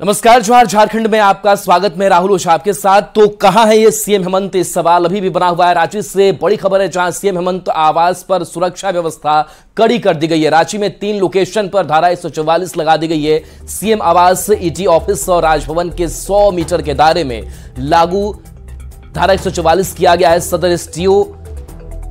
नमस्कार, जोहार। झारखंड में आपका स्वागत। मैं राहुल ओझा आपके साथ। तो कहां है ये सीएम हेमंत, इस सवाल अभी भी बना हुआ है। रांची से बड़ी खबर है, जहां सीएम हेमंत आवास पर सुरक्षा व्यवस्था कड़ी कर दी गई है। रांची में 3 लोकेशन पर धारा 144 लगा दी गई है। सीएम आवास, ईडी ऑफिस और राजभवन के 100 मीटर के दायरे में लागू धारा 144 किया गया है। सदर एसडीओ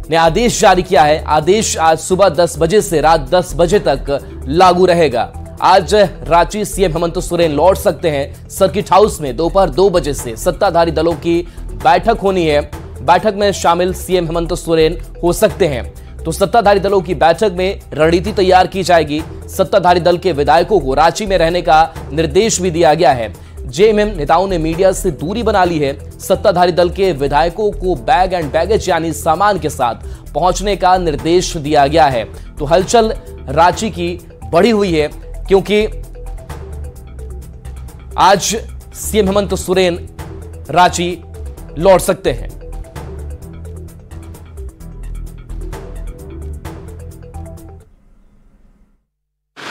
ने आदेश जारी किया है। आदेश आज सुबह 10 बजे से रात 10 बजे तक लागू रहेगा। आज रांची सीएम हेमंत सोरेन लौट सकते हैं। सर्किट हाउस में दोपहर 2 बजे से सत्ताधारी दलों की बैठक होनी है। बैठक में शामिल सीएम हेमंत सोरेन हो सकते हैं। तो सत्ताधारी दलों की बैठक में रणनीति तैयार की जाएगी। सत्ताधारी दल के विधायकों को रांची में रहने का निर्देश भी दिया गया है। जेएमएम नेताओं ने मीडिया से दूरी बना ली है। सत्ताधारी दल के विधायकों को बैग एंड बैगेज यानी सामान के साथ पहुंचने का निर्देश दिया गया है। तो हलचल रांची की बढ़ी हुई है, क्योंकि आज सीएम हेमंत सोरेन रांची लौट सकते हैं।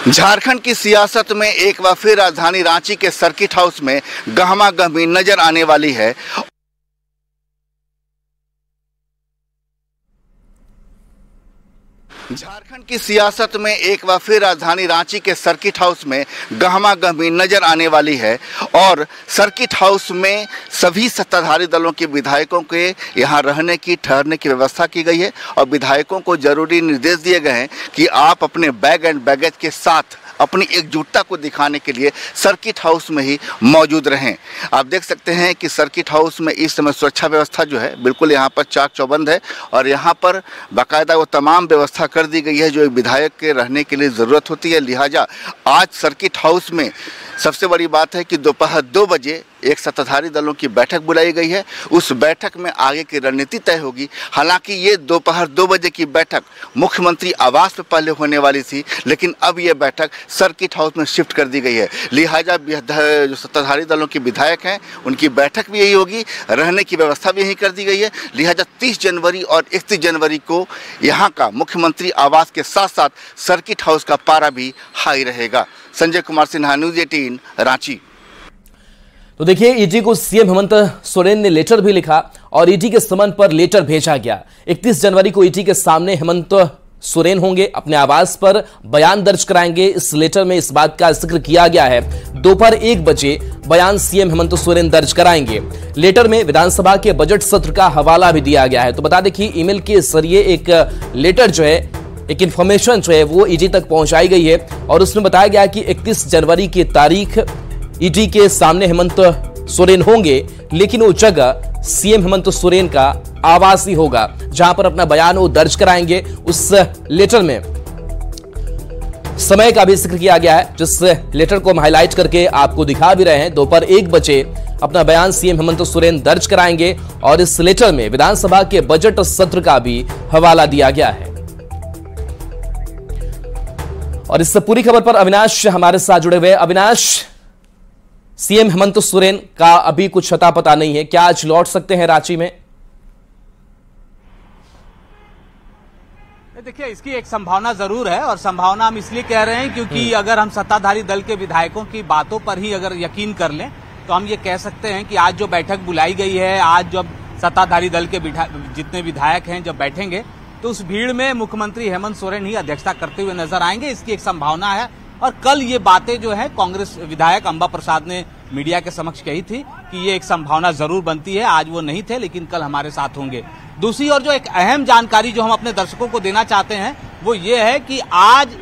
झारखंड की सियासत में एक बार फिर राजधानी रांची के सर्किट हाउस में गहमागहमी नजर आने वाली है। झारखंड की सियासत में एक बार फिर राजधानी रांची के सर्किट हाउस में गहमागहमी नजर आने वाली है और सर्किट हाउस में सभी सत्ताधारी दलों के विधायकों के यहां रहने की, ठहरने की व्यवस्था की गई है और विधायकों को जरूरी निर्देश दिए गए हैं कि आप अपने बैग एंड बैगेज के साथ अपनी एकजुटता को दिखाने के लिए सर्किट हाउस में ही मौजूद रहें। आप देख सकते हैं कि सर्किट हाउस में इस समय सुरक्षा व्यवस्था जो है बिल्कुल यहाँ पर चाक चौबंद है और यहाँ पर बाकायदा वो तमाम व्यवस्था कर दी गई है जो एक विधायक के रहने के लिए ज़रूरत होती है। लिहाजा आज सर्किट हाउस में सबसे बड़ी बात है कि दोपहर 2 बजे एक सत्ताधारी दलों की बैठक बुलाई गई है। उस बैठक में आगे की रणनीति तय होगी। हालांकि ये दोपहर 2 बजे की बैठक मुख्यमंत्री आवास में पहले होने वाली थी, लेकिन अब ये बैठक सर्किट हाउस में शिफ्ट कर दी गई है। लिहाजा जो सत्ताधारी दलों के विधायक हैं उनकी बैठक भी यही होगी, रहने की व्यवस्था भी यही कर दी गई है। लिहाजा 30 जनवरी और 31 जनवरी को यहाँ का मुख्यमंत्री आवास के साथ साथ सर्किट हाउस का पारा भी हाई रहेगा। संजय कुमार सिन्हा, न्यूज़ 18 रांची। तो देखिए, ईडी को सीएम हेमंत सोरेन ने लेटर भी लिखा और ईडी के समन पर लेटर भेजा गया। 31 जनवरी को ईडी के सामने हेमंत सोरेन होंगे, अपने आवास पर बयान दर्ज कराएंगे। इस लेटर में इस बात का जिक्र किया गया है दोपहर 1 बजे बयान सीएम हेमंत सोरेन दर्ज कराएंगे। लेटर में विधानसभा के बजट सत्र का हवाला भी दिया गया है। तो बता दें कि ईमेल के जरिए एक लेटर जो है, एक इंफॉर्मेशन जो है वो ईडी तक पहुंचाई गई है और उसमें बताया गया कि 31 जनवरी की तारीख ईडी के सामने हेमंत सोरेन होंगे, लेकिन वो जगह सीएम हेमंत सोरेन का आवास ही होगा, जहां पर अपना बयान वो दर्ज कराएंगे। उस लेटर में समय का भी जिक्र किया गया है, जिस लेटर को हम हाईलाइट करके आपको दिखा भी रहे हैं। दोपहर 1 बजे अपना बयान सीएम हेमंत सोरेन दर्ज कराएंगे और इस लेटर में विधानसभा के बजट सत्र का भी हवाला दिया गया है। और इस पूरी खबर पर अविनाश हमारे साथ जुड़े हुए। अविनाश, सीएम हेमंत सोरेन का अभी कुछ अता पता नहीं है, क्या आज लौट सकते हैं रांची में? देखिए, इसकी एक संभावना जरूर है और संभावना हम इसलिए कह रहे हैं क्योंकि अगर हम सत्ताधारी दल के विधायकों की बातों पर ही अगर यकीन कर लें तो हम ये कह सकते हैं कि आज जो बैठक बुलाई गई है, आज जब सत्ताधारी दल के जितने विधायक हैं जब बैठेंगे तो उस भीड़ में मुख्यमंत्री हेमंत सोरेन ही अध्यक्षता करते हुए नजर आएंगे। इसकी एक संभावना है और कल ये बातें जो है कांग्रेस विधायक अंबा प्रसाद ने मीडिया के समक्ष कही थी कि ये एक संभावना जरूर बनती है। आज वो नहीं थे, लेकिन कल हमारे साथ होंगे। दूसरी ओर जो एक अहम जानकारी जो हम अपने दर्शकों को देना चाहते हैं वो ये है कि आज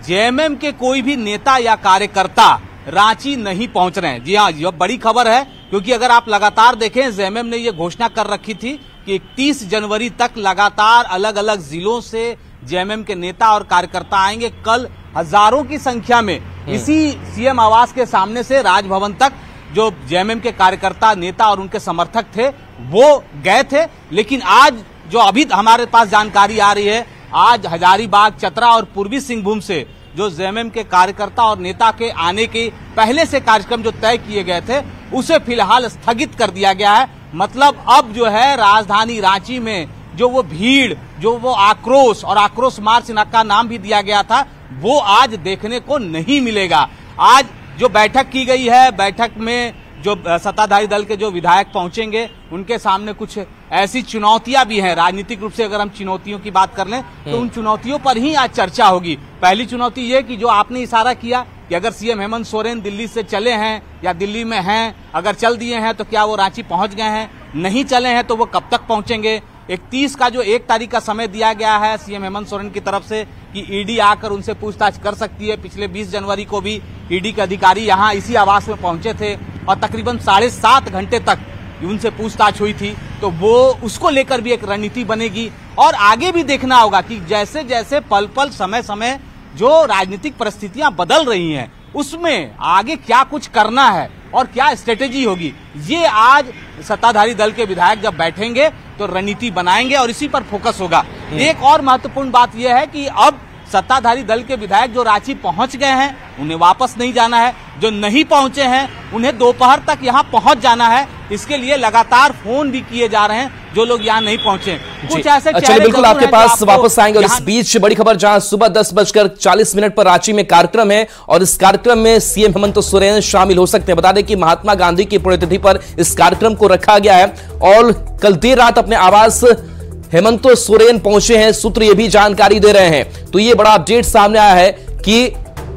जेएमएम के कोई भी नेता या कार्यकर्ता रांची नहीं पहुंच रहे हैं। जी हाँ, यह बड़ी खबर है क्योंकि अगर आप लगातार देखें, जेएमएम ने ये घोषणा कर रखी थी कि 31 जनवरी तक लगातार अलग अलग जिलों से जेएमएम के नेता और कार्यकर्ता आएंगे। कल हजारों की संख्या में इसी सीएम आवास के सामने से राजभवन तक जो जेएमएम के कार्यकर्ता, नेता और उनके समर्थक थे वो गए थे। लेकिन आज जो अभी हमारे पास जानकारी आ रही है, आज हजारीबाग, चतरा और पूर्वी सिंहभूम से जो जेएमएम के कार्यकर्ता और नेता के आने के पहले से कार्यक्रम जो तय किए गए थे उसे फिलहाल स्थगित कर दिया गया है। मतलब अब जो है राजधानी रांची में जो वो भीड़, जो वो आक्रोश और आक्रोश मार्च का नाम भी दिया गया था, वो आज देखने को नहीं मिलेगा। आज जो बैठक की गई है, बैठक में जो सत्ताधारी दल के जो विधायक पहुंचेंगे उनके सामने कुछ ऐसी चुनौतियां भी हैं। राजनीतिक रूप से अगर हम चुनौतियों की बात कर लें तो उन चुनौतियों पर ही आज चर्चा होगी। पहली चुनौती ये कि जो आपने इशारा किया कि अगर सीएम हेमंत सोरेन दिल्ली से चले हैं या दिल्ली में हैं, अगर चल दिए हैं तो क्या वो रांची पहुंच गए हैं, नहीं चले हैं तो वो कब तक पहुंचेंगे। 31 का जो 1 तारीख का समय दिया गया है सीएम हेमंत सोरेन की तरफ से कि ईडी आकर उनसे पूछताछ कर सकती है। पिछले 20 जनवरी को भी ईडी के अधिकारी यहां इसी आवास में पहुंचे थे और तकरीबन 7.5 घंटे तक उनसे पूछताछ हुई थी। तो वो उसको लेकर भी एक रणनीति बनेगी और आगे भी देखना होगा कि जैसे जैसे पल पल समय समय जो राजनीतिक परिस्थितियां बदल रही हैं उसमें आगे क्या कुछ करना है और क्या स्ट्रेटेजी होगी, ये आज सत्ताधारी दल के विधायक जब बैठेंगे तो रणनीति बनाएंगे और इसी पर फोकस होगा। एक और महत्वपूर्ण बात यह है कि अब सत्ताधारी दल के विधायक जो रांची पहुंच गए हैं उन्हें वापस नहीं जाना है, जो नहीं पहुंचे हैं उन्हें दोपहर तक यहां पहुंच जाना है। इसके लिए लगातार फोन भी किए जा रहे हैं जो लोग यहां नहीं पहुंचे। कुछ ऐसे चलिए बिल्कुल आपके पास वापस आएंगे। और इस बीच बड़ी खबर जहां सुबह 10:40 पर रांची में कार्यक्रम है और इस कार्यक्रम में सीएम हेमंत सोरेन शामिल हो सकते हैं। बता दें कि महात्मा गांधी की पुण्यतिथि पर इस कार्यक्रम को रखा गया है और कल देर रात अपने आवास हेमंत सोरेन पहुंचे हैं, सूत्र ये भी जानकारी दे रहे हैं। तो ये बड़ा अपडेट सामने आया है कि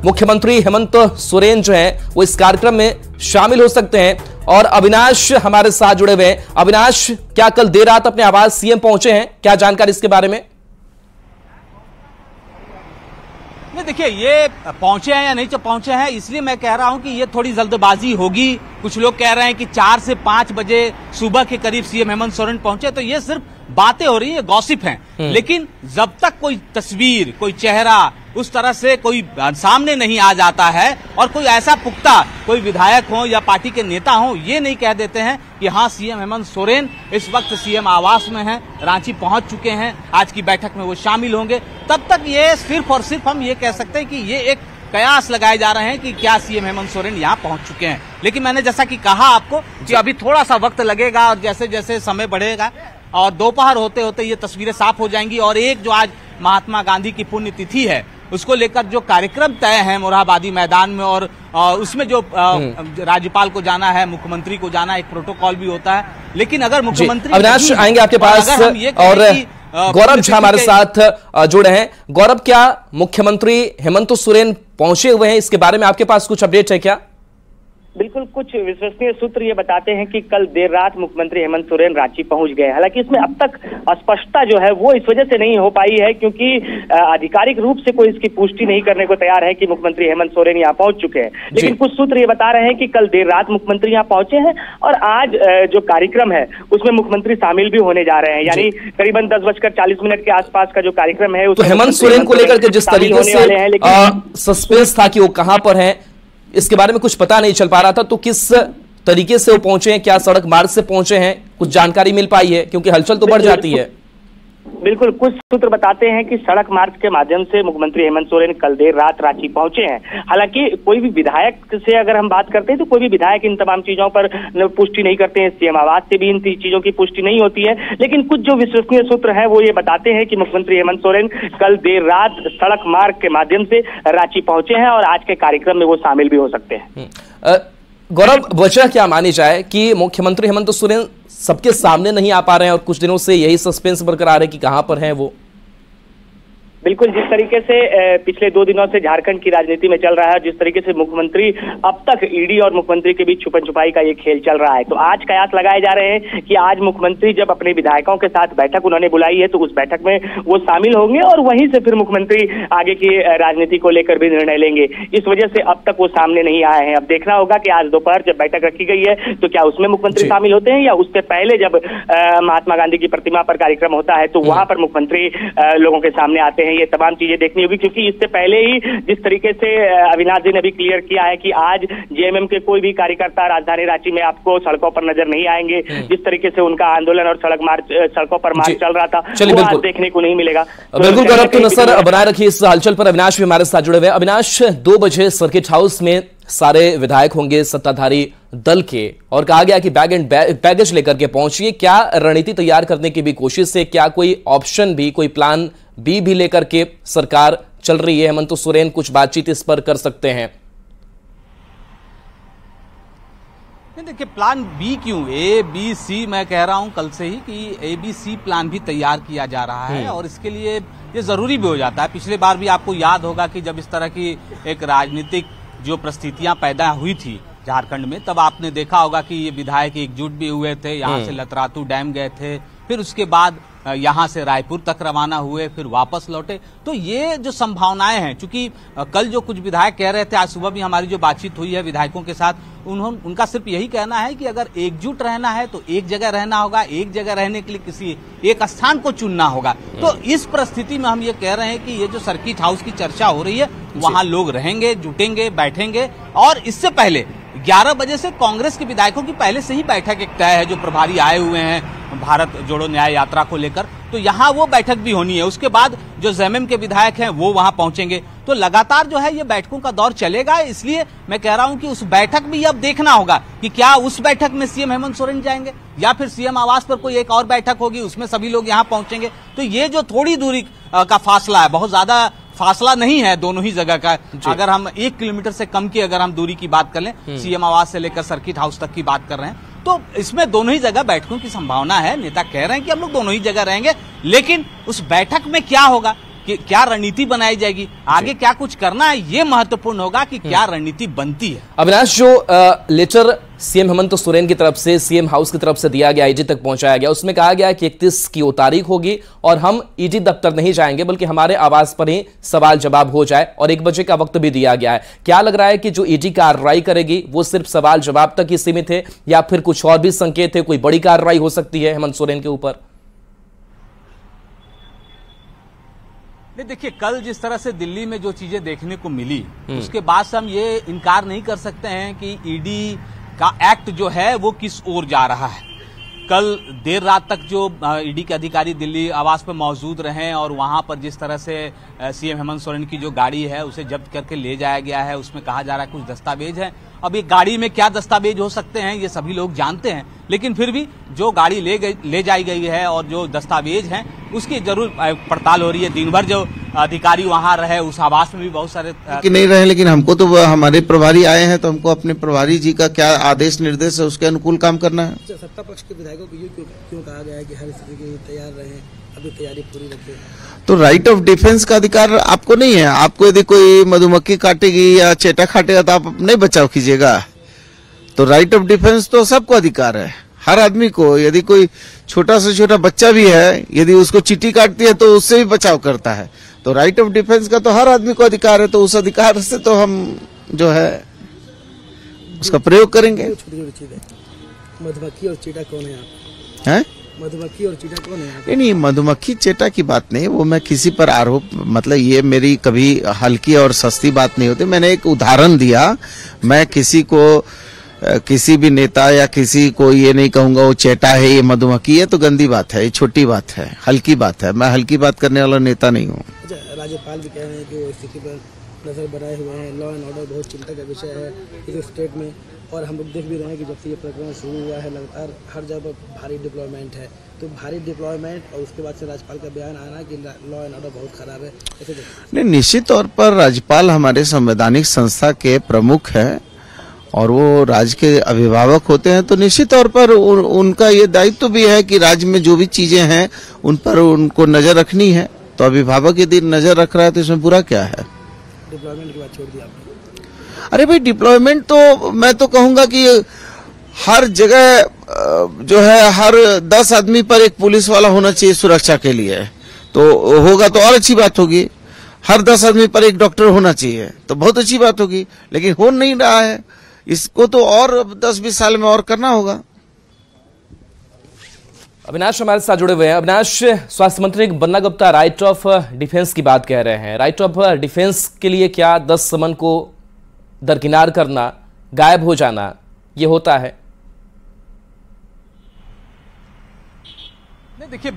मुख्यमंत्री हेमंत सोरेन जो है वो इस कार्यक्रम में शामिल हो सकते हैं। और अविनाश हमारे साथ जुड़े हुए हैं। अविनाश, क्या कल देर रात अपने आवास सीएम पहुंचे हैं, क्या जानकारी इसके बारे में? देखिए, ये पहुंचे हैं या नहीं पहुंचे हैं इसलिए मैं कह रहा हूं कि ये थोड़ी जल्दबाजी होगी। कुछ लोग कह रहे हैं कि 4 से 5 बजे सुबह के करीब सीएम हेमंत सोरेन पहुंचे, तो ये सिर्फ बातें हो रही है, गॉसिप हैं। लेकिन जब तक कोई तस्वीर, कोई चेहरा उस तरह से कोई सामने नहीं आ जाता है और कोई ऐसा पुख्ता कोई विधायक हो या पार्टी के नेता हो ये नहीं कह देते हैं कि हाँ सीएम हेमंत सोरेन इस वक्त सीएम आवास में हैं, रांची पहुंच चुके हैं, आज की बैठक में वो शामिल होंगे, तब तक ये सिर्फ और सिर्फ हम ये कह सकते हैं कि ये एक कयास लगाए जा रहे हैं कि क्या सीएम हेमंत सोरेन यहाँ पहुंच चुके हैं। लेकिन मैंने जैसा कि कहा आपको कि अभी थोड़ा सा वक्त लगेगा और जैसे जैसे समय बढ़ेगा और दोपहर होते होते ये तस्वीरें साफ हो जाएंगी। और एक जो आज महात्मा गांधी की पुण्यतिथि है उसको लेकर जो कार्यक्रम तय है मोरहाबादी मैदान में और उसमें जो राज्यपाल को जाना है, मुख्यमंत्री को जाना है, एक प्रोटोकॉल भी होता है। लेकिन अगर मुख्यमंत्री अविनाश आएंगे आपके पास और गौरव झा हमारे साथ जुड़े हैं। गौरव, क्या मुख्यमंत्री हेमंत सोरेन पहुंचे हुए हैं, इसके बारे में आपके पास कुछ अपडेट है क्या? बिल्कुल, कुछ विश्वसनीय सूत्र ये बताते हैं कि कल देर रात मुख्यमंत्री हेमंत सोरेन रांची पहुंच गए। हालांकि इसमें अब तक स्पष्टता जो है वो इस वजह से नहीं हो पाई है क्योंकि आधिकारिक रूप से कोई इसकी पुष्टि नहीं करने को तैयार है कि मुख्यमंत्री हेमंत सोरेन यहाँ पहुंच चुके हैं। लेकिन कुछ सूत्र ये बता रहे हैं कि कल देर रात मुख्यमंत्री यहाँ पहुंचे हैं और आज जो कार्यक्रम है उसमें मुख्यमंत्री शामिल भी होने जा रहे हैं। यानी करीबन 10:40 के आसपास का जो कार्यक्रम है तो हेमंत सोरेन को लेकर के जिस तरीके से सस्पेंस था कि वो कहां पर है, इसके बारे में कुछ पता नहीं चल पा रहा था। तो किस तरीके से वो पहुंचे हैं, क्या सड़क मार्ग से पहुंचे हैं, कुछ जानकारी मिल पाई है? क्योंकि हलचल तो बढ़ जाती है। बिल्कुल, कुछ सूत्र बताते हैं कि सड़क मार्ग के माध्यम से मुख्यमंत्री हेमंत सोरेन कल देर रात रांची पहुंचे हैं। हालांकि कोई भी विधायक से अगर हम बात करते हैं तो कोई भी विधायक इन तमाम चीजों पर पुष्टि नहीं करते हैं, सीएम आवास से भी इन चीजों की पुष्टि नहीं होती है। लेकिन कुछ जो विश्वसनीय सूत्र हैं वो ये बताते हैं कि मुख्यमंत्री हेमंत सोरेन कल देर रात सड़क मार्ग के माध्यम से रांची पहुंचे हैं और आज के कार्यक्रम में वो शामिल भी हो सकते हैं। गौरव, वजह क्या मानी जाए कि मुख्यमंत्री हेमंत सोरेन सबके सामने नहीं आ पा रहे हैं और कुछ दिनों से यही सस्पेंस बरकरार है कि कहां पर हैं वो? बिल्कुल, जिस तरीके से पिछले 2 दिनों से झारखंड की राजनीति में चल रहा है, जिस तरीके से मुख्यमंत्री अब तक ईडी और मुख्यमंत्री के बीच छुपन छुपाई का ये खेल चल रहा है, तो आज कयास लगाए जा रहे हैं कि आज मुख्यमंत्री जब अपने विधायकों के साथ बैठक उन्होंने बुलाई है तो उस बैठक में वो शामिल होंगे और वहीं से फिर मुख्यमंत्री आगे की राजनीति को लेकर भी निर्णय लेंगे। इस वजह से अब तक वो सामने नहीं आए हैं। अब देखना होगा कि आज दोपहर जब बैठक रखी गई है तो क्या उसमें मुख्यमंत्री शामिल होते हैं या उससे पहले जब महात्मा गांधी की प्रतिमा पर कार्यक्रम होता है तो वहां पर मुख्यमंत्री लोगों के सामने आते हैं। ये तमाम चीजें देखनी होगी क्योंकि इससे पहले ही जिस तरीके से अविनाश जी ने भी क्लियर किया है कि आज जेएमएम के कोई भी कार्यकर्ता राजधानी रांची में आपको सड़कों पर नजर नहीं आएंगे। जिस तरीके से उनका आंदोलन और सड़कों पर मार्च चल रहा था वो आज देखने को नहीं मिलेगा। बिल्कुल गौरव, तो नजर बनाए रखिए इस हलचल पर। अविनाश भी हमारे साथ जुड़े हुए। अविनाश, 2 बजे सर्किट हाउस में सारे विधायक होंगे सत्ताधारी दल के और कहा गया कि बैग एंड बैगेज लेकर के पहुंचिए। क्या रणनीति तैयार करने की भी कोशिश है, क्या कोई ऑप्शन भी, कोई प्लान बी भी लेकर के सरकार चल रही है? हेमंत सोरेन कुछ बातचीत इस पर कर सकते हैं? देखिए, प्लान बी क्यों, ए बी सी, मैं कह रहा हूं कल से ही कि ए बी सी प्लान भी तैयार किया जा रहा है और इसके लिए ये जरूरी भी हो जाता है। पिछले बार भी आपको याद होगा कि जब इस तरह की एक राजनीतिक जो परिस्थितियां पैदा हुई थी झारखंड में, तब आपने देखा होगा कि ये विधायक एकजुट भी हुए थे, यहाँ से लतरातू डैम गए थे, फिर उसके बाद यहाँ से रायपुर तक रवाना हुए, फिर वापस लौटे। तो ये जो संभावनाएं हैं, चूंकि कल जो कुछ विधायक कह रहे थे, आज सुबह भी हमारी जो बातचीत हुई है विधायकों के साथ, उनका सिर्फ यही कहना है कि अगर एकजुट रहना है तो एक जगह रहना होगा, एक जगह रहने के लिए किसी एक स्थान को चुनना होगा। तो इस परिस्थिति में हम ये कह रहे हैं कि ये जो सर्किट हाउस की चर्चा हो रही है, वहां लोग रहेंगे, जुटेंगे, बैठेंगे। और इससे पहले 11 बजे से कांग्रेस के विधायकों की पहले से ही बैठक एक तय है, जो प्रभारी आए हुए हैं भारत जोड़ो न्याय यात्रा को लेकर, तो यहाँ वो बैठक भी होनी है। उसके बाद जो जेएमएम के विधायक हैं वो वहां पहुंचेंगे। तो लगातार जो है ये बैठकों का दौर चलेगा। इसलिए मैं कह रहा हूं कि उस बैठक भी अब देखना होगा कि क्या उस बैठक में सीएम हेमंत सोरेन जाएंगे या फिर सीएम आवास पर कोई एक और बैठक होगी, उसमें सभी लोग यहाँ पहुंचेंगे। तो ये जो थोड़ी दूरी का फासला है, बहुत ज्यादा फासला नहीं है दोनों ही जगह का। अगर हम 1 किलोमीटर से कम की अगर हम दूरी की बात कर लें, सीएम आवास से लेकर सर्किट हाउस तक की बात कर रहे हैं, तो इसमें दोनों ही जगह बैठकों की संभावना है। नेता कह रहे हैं कि हम लोग दोनों ही जगह रहेंगे, लेकिन उस बैठक में क्या होगा, कि क्या रणनीति बनाई जाएगी, आगे क्या कुछ करना है, ये महत्वपूर्ण होगा कि क्या रणनीति बनती है। अविनाश, जो लेटर सीएम हेमंत सोरेन की तरफ से सीएम हाउस की तरफ से दिया गया, ईडी तक पहुंचाया गया, उसमें कहा गया कि 31 की वो तारीख होगी और हम ईडी दफ्तर नहीं जाएंगे बल्कि हमारे आवास पर ही सवाल जवाब हो जाए, और 1 बजे का वक्त भी दिया गया है। क्या लग रहा है कि जो ईडी कार्रवाई करेगी वो सिर्फ सवाल जवाब तक ही सीमित है या फिर कुछ और भी संकेत है, कोई बड़ी कार्रवाई हो सकती है हेमंत सोरेन के ऊपर? नहीं, देखिए, कल जिस तरह से दिल्ली में जो चीजें देखने को मिली, उसके बाद से हम ये इनकार नहीं कर सकते हैं कि ईडी का एक्ट जो है वो किस ओर जा रहा है। कल देर रात तक जो ईडी के अधिकारी दिल्ली आवास पर मौजूद रहे और वहां पर जिस तरह से सीएम हेमंत सोरेन की जो गाड़ी है उसे जब्त करके ले जाया गया है, उसमें कहा जा रहा है कुछ दस्तावेज है। अब ये गाड़ी में क्या दस्तावेज हो सकते हैं ये सभी लोग जानते हैं, लेकिन फिर भी जो गाड़ी ले जाई गई है और जो दस्तावेज हैं उसकी जरूर पड़ताल हो रही है। दिन भर जो अधिकारी वहां रहे, उस आवास में भी बहुत सारे कि नहीं रहे, लेकिन हमको तो हमारे प्रभारी आए हैं तो हमको अपने प्रभारी जी का क्या आदेश निर्देश है उसके अनुकूल काम करना है। सत्ता पक्ष के विधायकों को क्यों कहा गया है कि हर स्थिति के लिए तैयार रहें, अभी तैयारी पूरी रखें? तो राइट ऑफ डिफेंस का अधिकार आपको नहीं है। आपको यदि कोई मधुमक्खी काटेगी या चेटा काटेगा तो आप नहीं बचाव कीजिएगा। तो राइट ऑफ डिफेंस तो सबको अधिकार है, हर आदमी को। यदि कोई छोटा से छोटा बच्चा भी है, यदि उसको चींटी काटती है तो उससे भी बचाव करता है। तो राइट ऑफ डिफेंस का तो हर आदमी को अधिकार है, तो उस अधिकार से तो हम जो है उसका प्रयोग करेंगे। छोटी छोटी चीजें, मधुमक्खी और चीटा कौन है आप? हैं? मधुमक्खी और चीटा कौन है? नहीं, मधुमक्खी चेटा की बात नहीं, वो मैं किसी पर आरोप, मतलब ये मेरी कभी हल्की और सस्ती बात नहीं होती। मैंने एक उदाहरण दिया, मैं किसी को, किसी भी नेता या किसी को ये नहीं कहूंगा वो चेटा है, ये मधुमक्खी है, तो गंदी बात है, ये छोटी बात है, हल्की बात है। मैं हल्की बात करने वाला नेता नहीं हूँ। राज्यपाल भी कह रहे हैं कि वो स्थिति पर नजर बनाए हुए हैं, लॉ एंड ऑर्डर बहुत चिंता का विषय है इस स्टेट में, और हम लोग देख भी रहे हैं कि जब से ये प्रकरण शुरू हुआ है लगातार हर जगह भारी डिप्लॉयमेंट है। तो भारी डिप्लॉयमेंट और उसके बाद से राज्यपाल का बयान आना कि लॉ एंड ऑर्डर बहुत खराब है, ऐसे नहीं, निश्चित तौर पर राज्यपाल हमारे संवैधानिक संस्था के प्रमुख हैं और वो राज्य के अभिभावक होते हैं, तो निश्चित तौर पर उनका ये दायित्व भी है कि राज्य में जो भी चीजें हैं उन पर उनको नजर रखनी है। तो अभिभावक यदि नजर रख रहा है तो इसमें बुरा क्या है? डिप्लॉयमेंट की बात छोड़ दी आपने। अरे भाई, डिप्लॉयमेंट तो मैं तो कहूंगा कि हर जगह जो है हर 10 आदमी पर एक पुलिस वाला होना चाहिए सुरक्षा के लिए, तो होगा तो और अच्छी बात होगी। हर 10 आदमी पर एक डॉक्टर होना चाहिए तो बहुत अच्छी बात होगी, लेकिन हो नहीं रहा है। इसको तो और 10-20 साल में और करना होगा। अविनाश हमारे साथ जुड़े हुए हैं। अविनाश, स्वास्थ्य मंत्री Banna Gupta right of defence की बात कह रहे हैं। राइट ऑफ डिफेंस के लिए क्या 10 समन को दरकिनार करना, गायब हो जाना, ये होता है? नहीं, देखिए,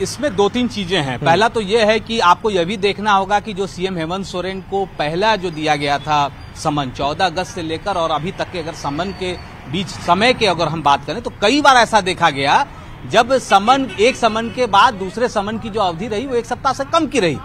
इसमें 2-3 चीजें हैं। पहला तो यह है कि आपको यह भी देखना होगा कि जो सीएम हेमंत सोरेन को पहला जो दिया गया था समन 14 अगस्त से लेकर और अभी तक के अगर समन के बीच समय के अगर हम बात करें तो कई बार ऐसा देखा गया जब एक समन के बाद दूसरे समन की जो अवधि रही वो 1 सप्ताह से कम की रही।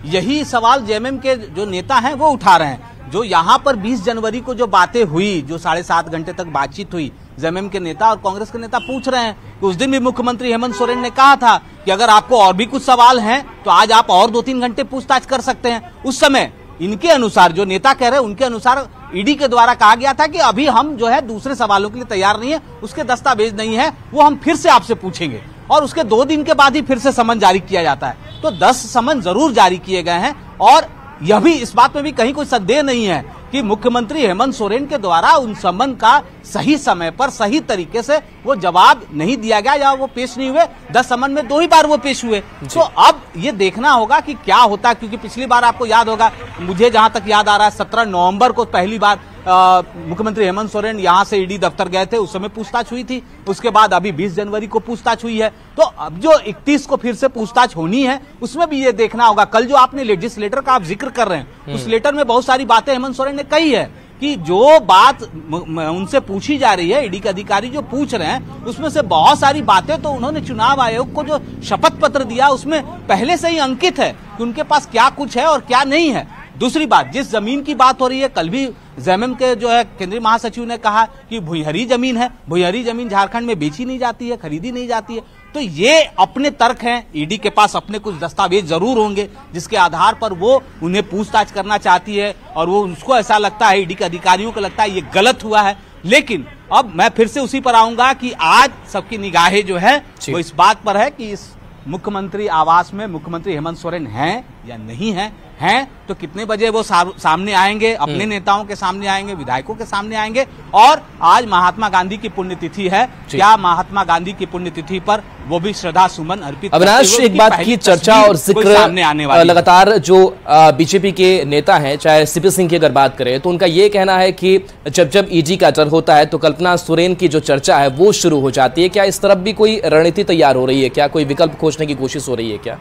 यही सवाल जेएमएम के जो नेता हैं वो उठा रहे हैं। जो यहाँ पर 20 जनवरी को जो बातें हुई, जो 7.5 घंटे तक बातचीत हुई, जेएमएम के नेता और कांग्रेस के नेता पूछ रहे हैं कि उस दिन भी मुख्यमंत्री हेमंत सोरेन ने कहा था कि अगर आपको और भी कुछ सवाल हैं तो आज आप और 2-3 घंटे पूछताछ कर सकते हैं। उस समय इनके अनुसार, जो नेता कह रहे हैं उनके अनुसार, ईडी के द्वारा कहा गया था कि अभी हम जो है दूसरे सवालों के लिए तैयार नहीं है, उसके दस्तावेज नहीं है, वो हम फिर से आपसे पूछेंगे। और उसके 2 दिन के बाद ही फिर से समन जारी किया जाता है। तो 10 समन जरूर जारी किए गए हैं और यह भी इस बात में भी कहीं कोई संदेह नहीं है कि मुख्यमंत्री हेमंत सोरेन के द्वारा उन समन का सही समय पर सही तरीके से वो जवाब नहीं दिया गया या वो पेश नहीं हुए। 10 समन में 2 ही बार वो पेश हुए। तो अब ये देखना होगा कि क्या होता है, क्योंकि पिछली बार आपको याद होगा, मुझे जहां तक याद आ रहा है 17 नवंबर को पहली बार मुख्यमंत्री हेमंत सोरेन यहां से ईडी दफ्तर गए थे, उस समय पूछताछ हुई थी। उसके बाद अभी 20 जनवरी को पूछताछ हुई है। तो अब जो 31 को फिर से पूछताछ होनी है, उसमें भी ये देखना होगा। कल जो आपने लेजिस्लेटर का आप जिक्र कर रहे हैं, उस लेटर में बहुत सारी बातें हेमंत सोरेन ने कही है कि जो बात उनसे पूछी जा रही है, ईडी के अधिकारी जो पूछ रहे हैं, उसमें से बहुत सारी बातें तो उन्होंने चुनाव आयोग को जो शपथ पत्र दिया उसमें पहले से ही अंकित है कि उनके पास क्या कुछ है और क्या नहीं है। दूसरी बात, जिस जमीन की बात हो रही है, कल भी जेएमएम के जो है केंद्रीय महासचिव ने कहा कि भुइहरी जमीन है, भुइहरी जमीन झारखंड में बेची नहीं जाती है, खरीदी नहीं जाती है। तो ये अपने तर्क हैं। ईडी के पास अपने कुछ दस्तावेज जरूर होंगे जिसके आधार पर वो उन्हें पूछताछ करना चाहती है और वो उसको ऐसा लगता है, ईडी के अधिकारियों को लगता है ये गलत हुआ है। लेकिन अब मैं फिर से उसी पर आऊंगा कि आज सबकी निगाहें जो है वो इस बात पर है कि इस मुख्यमंत्री आवास में मुख्यमंत्री हेमंत सोरेन हैं या नहीं हैं तो कितने बजे वो सामने आएंगे, अपने नेताओं के सामने आएंगे, विधायकों के सामने आएंगे। और आज महात्मा गांधी की पुण्यतिथि है, क्या महात्मा गांधी की पुण्यतिथि पर वो भी श्रद्धा सुमन अर्पित? अविनाश, एक बात की चर्चा और जिक्र लगातार जो बीजेपी के नेता हैं, चाहे सीपी सिंह की अगर बात करें, तो उनका ये कहना है कि जब ईडी का चर्चा होता है तो कल्पना सोरेन की जो चर्चा है वो शुरू हो जाती है। क्या इस तरफ भी कोई रणनीति तैयार हो रही है? क्या कोई विकल्प खोजने की कोशिश हो रही है क्या?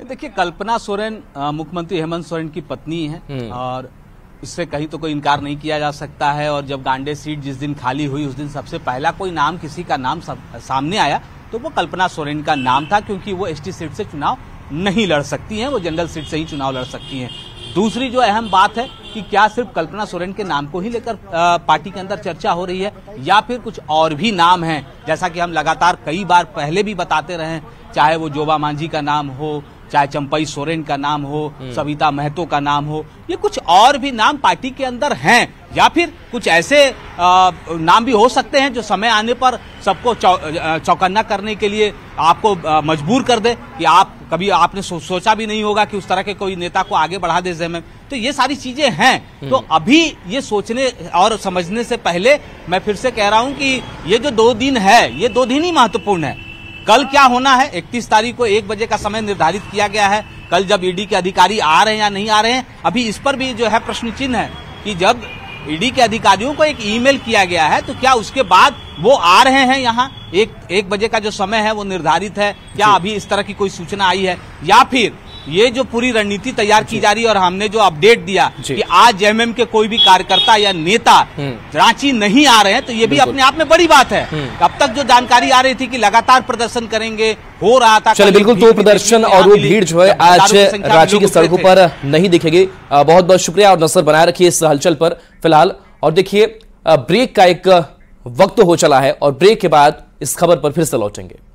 देखिए, कल्पना सोरेन मुख्यमंत्री हेमंत सोरेन की पत्नी है और इससे कहीं तो कोई इनकार नहीं किया जा सकता है। और जब गांडे सीट जिस दिन खाली हुई, उस दिन सबसे पहला कोई नाम, किसी का नाम सामने आया तो वो कल्पना सोरेन का नाम था, क्योंकि वो एसटी सीट से चुनाव नहीं लड़ सकती हैं, वो जनरल सीट से ही चुनाव लड़ सकती हैं। दूसरी जो अहम बात है कि क्या सिर्फ कल्पना सोरेन के नाम को ही लेकर पार्टी के अंदर चर्चा हो रही है या फिर कुछ और भी नाम हैं, जैसा कि हम लगातार कई बार पहले भी बताते रहे, चाहे वो जोबा मांझी का नाम हो, चाहे चंपई सोरेन का नाम हो, सविता महतो का नाम हो, ये कुछ और भी नाम पार्टी के अंदर हैं या फिर कुछ ऐसे नाम भी हो सकते हैं जो समय आने पर सबको चौकन्ना करने के लिए आपको मजबूर कर दे कि आप कभी आपने सोचा भी नहीं होगा कि उस तरह के कोई नेता को आगे बढ़ा दे जेएमएम। तो ये सारी चीजें हैं। तो अभी ये सोचने और समझने से पहले मैं फिर से कह रहा हूं कि ये जो 2 दिन है, ये 2 दिन ही महत्वपूर्ण है। कल क्या होना है, 31 तारीख को 1 बजे का समय निर्धारित किया गया है। कल जब ईडी के अधिकारी आ रहे हैं या नहीं आ रहे हैं, अभी इस पर भी जो है प्रश्न चिन्ह है कि जब ईडी के अधिकारियों को एक ईमेल किया गया है तो क्या उसके बाद वो आ रहे हैं यहाँ, 1 बजे का जो समय है वो निर्धारित है, क्या अभी इस तरह की कोई सूचना आई है, या फिर ये जो पूरी रणनीति तैयार की जा रही है और हमने जो अपडेट दिया कि आज जेएमएम के कोई भी कार्यकर्ता या नेता रांची नहीं आ रहे हैं, तो ये भी अपने आप में बड़ी बात है। अब तक जो जानकारी आ रही थी कि लगातार प्रदर्शन करेंगे, हो रहा था, चलिए बिल्कुल, तो प्रदर्शन और वो भीड़ जो है आज रांची की सड़कों पर नहीं दिखेगी। बहुत बहुत शुक्रिया और नजर बनाए रखिए इस हलचल पर फिलहाल। और देखिए, ब्रेक का एक वक्त हो चला है और ब्रेक के बाद इस खबर पर फिर से लौटेंगे।